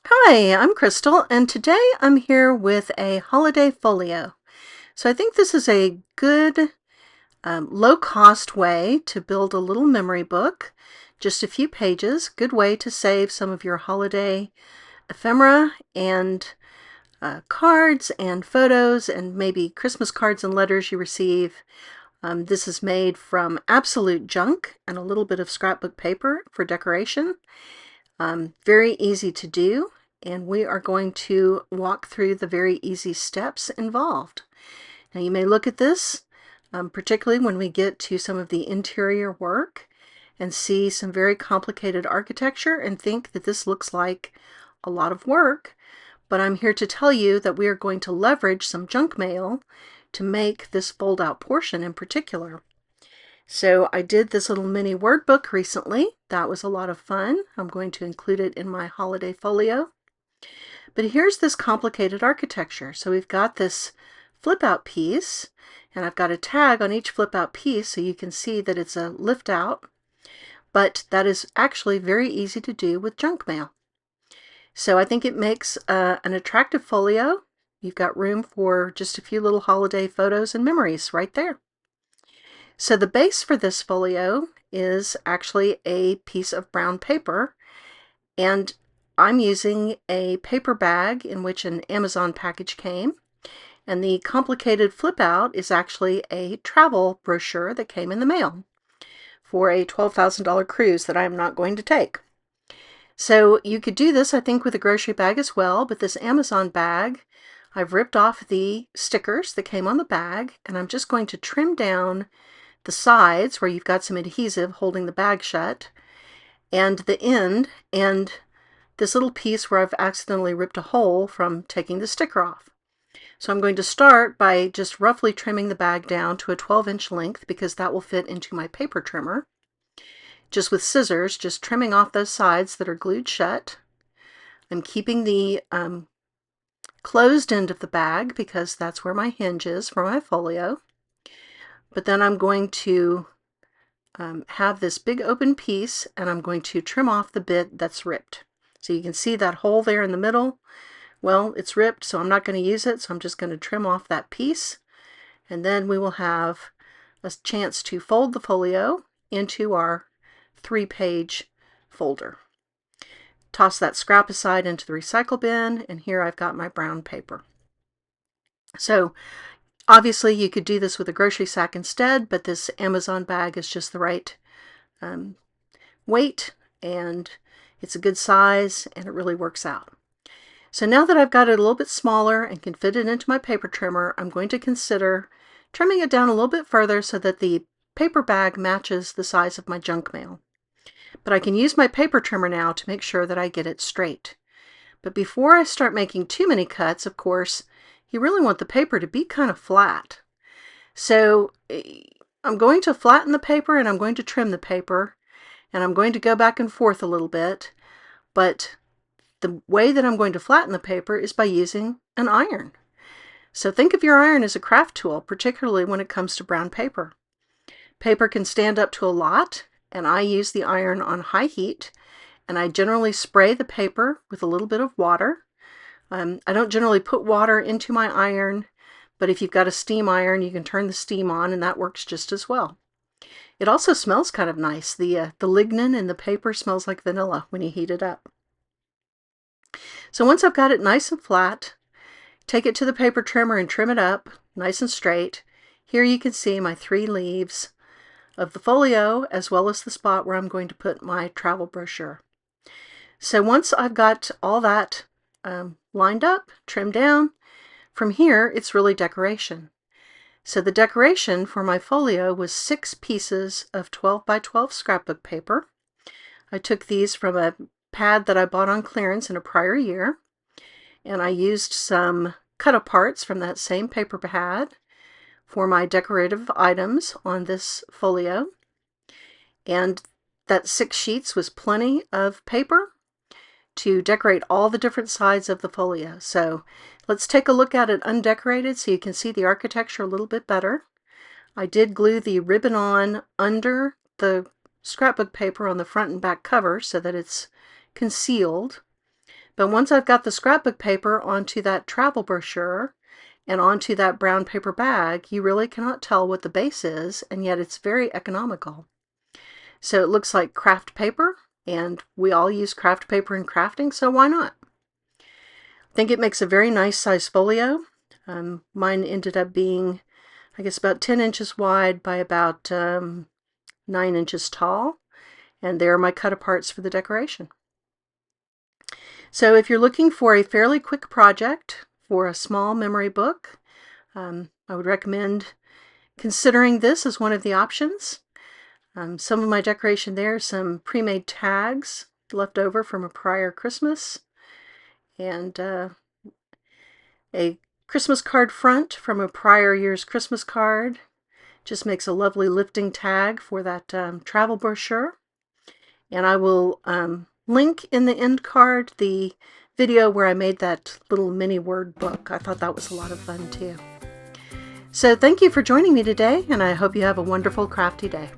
Hi, I'm Crystal, and today I'm here with a holiday folio. So I think this is a good low-cost way to build a little memory book. Just a few pages, good way to save some of your holiday ephemera and cards and photos and maybe Christmas cards and letters you receive. This is made from absolute junk and a little bit of scrapbook paper for decoration. Very easy to do, and we are going to walk through the very easy steps involved. Now you may look at this, particularly when we get to some of the interior work and see some very complicated architecture and think that this looks like a lot of work, but I'm here to tell you that we are going to leverage some junk mail to make this fold-out portion in particular. So I did this little mini word book recently. That was a lot of fun. I'm going to include it in my holiday folio. But here's this complicated architecture. So we've got this flip out piece, and I've got a tag on each flip out piece so you can see that it's a lift out, but that is actually very easy to do with junk mail. So I think it makes an attractive folio. You've got room for just a few little holiday photos and memories right there. So the base for this folio is actually a piece of brown paper, and I'm using a paper bag in which an Amazon package came, and the complicated flip out is actually a travel brochure that came in the mail for a $12,000 cruise that I'm not going to take. So you could do this, I think, with a grocery bag as well, but this Amazon bag, I've ripped off the stickers that came on the bag, and I'm just going to trim down the sides where you've got some adhesive holding the bag shut, and the end, and this little piece where I've accidentally ripped a hole from taking the sticker off. So I'm going to start by just roughly trimming the bag down to a 12-inch length because that will fit into my paper trimmer. Just with scissors, just trimming off those sides that are glued shut. I'm keeping the closed end of the bag because that's where my hinge is for my folio. But then I'm going to have this big open piece, and I'm going to trim off the bit that's ripped. So you can see that hole there in the middle. Well, it's ripped, so I'm not going to use it, so I'm just going to trim off that piece, and then we will have a chance to fold the folio into our 3-page folder. Toss that scrap aside into the recycle bin, and here I've got my brown paper. So obviously you could do this with a grocery sack instead, but this Amazon bag is just the right weight, and it's a good size, and it really works out. So now that I've got it a little bit smaller and can fit it into my paper trimmer, I'm going to consider trimming it down a little bit further so that the paper bag matches the size of my junk mail. But I can use my paper trimmer now to make sure that I get it straight. But before I start making too many cuts, of course, you really want the paper to be kind of flat. So I'm going to flatten the paper and I'm going to trim the paper, and I'm going to go back and forth a little bit, but the way that I'm going to flatten the paper is by using an iron. So think of your iron as a craft tool, particularly when it comes to brown paper. Paper can stand up to a lot, and I use the iron on high heat, and I generally spray the paper with a little bit of water. I don't generally put water into my iron, but if you've got a steam iron, you can turn the steam on, and that works just as well. It also smells kind of nice. The lignin in the paper smells like vanilla when you heat it up. So once I've got it nice and flat, take it to the paper trimmer and trim it up nice and straight. Here you can see my 3 leaves of the folio, as well as the spot where I'm going to put my travel brochure. So once I've got all that lined up, trimmed down, from here it's really decoration. So the decoration for my folio was 6 pieces of 12 by 12 scrapbook paper. I took these from a pad that I bought on clearance in a prior year, and I used some cut-aparts from that same paper pad for my decorative items on this folio, and that 6 sheets was plenty of paper to decorate all the different sides of the folio. So let's take a look at it undecorated so you can see the architecture a little bit better. I did glue the ribbon on under the scrapbook paper on the front and back cover so that it's concealed, But once I've got the scrapbook paper onto that travel brochure and onto that brown paper bag, you really cannot tell what the base is, and yet it's very economical. So it looks like craft paper, and we all use craft paper in crafting, so why not? I think it makes a very nice size folio. Mine ended up being, I guess, about 10 inches wide by about 9 inches tall, and there are my cut aparts for the decoration. So if you're looking for a fairly quick project for a small memory book, I would recommend considering this as one of the options. Some of my decoration there, some pre-made tags left over from a prior Christmas, and a Christmas card front from a prior year's Christmas card. Just makes a lovely lifting tag for that travel brochure. And I will link in the end card the video where I made that little mini word book. I thought that was a lot of fun too. So thank you for joining me today, and I hope you have a wonderful crafty day.